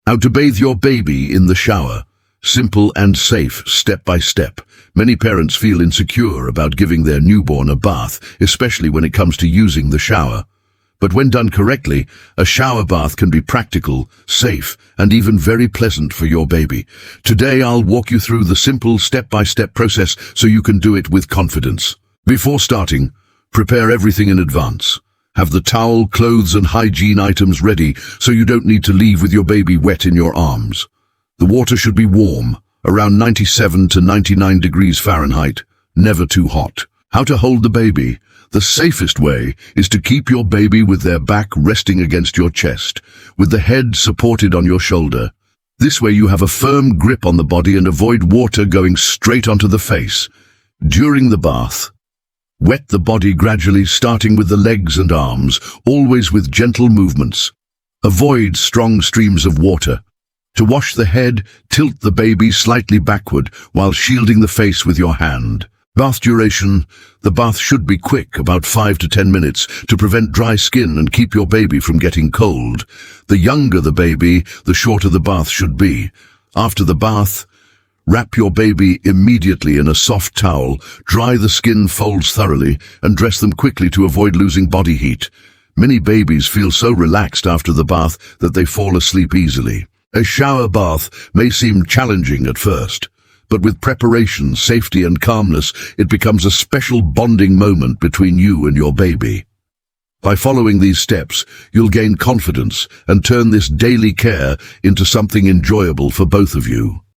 How to bathe your baby in the shower. Simple and safe, step by step. Many parents feel insecure about giving their newborn a bath, especially when it comes to using the shower. But when done correctly, a shower bath can be practical, safe, and even very pleasant for your baby. Today I'll walk you through the simple step-by-step process so you can do it with confidence. Before starting, prepare everything in advance. Have the towel, clothes, and hygiene items ready so you don't need to leave with your baby wet in your arms. The water should be warm, around 97 to 99 degrees Fahrenheit, never too hot. How to hold the baby. The safest way is to keep your baby with their back resting against your chest, with the head supported on your shoulder. This way you have a firm grip on the body and avoid water going straight onto the face. During the bath, wet the body gradually, starting with the legs and arms, always with gentle movements. Avoid strong streams of water. To wash the head, tilt the baby slightly backward while shielding the face with your hand. Bath duration. The bath should be quick, about 5 to 10 minutes, to prevent dry skin and keep your baby from getting cold. The younger the baby, the shorter the bath should be. After the bath, wrap your baby immediately in a soft towel, dry the skin folds thoroughly, and dress them quickly to avoid losing body heat. Many babies feel so relaxed after the bath that they fall asleep easily. A shower bath may seem challenging at first, but with preparation, safety, and calmness, it becomes a special bonding moment between you and your baby. By following these steps, you'll gain confidence and turn this daily care into something enjoyable for both of you.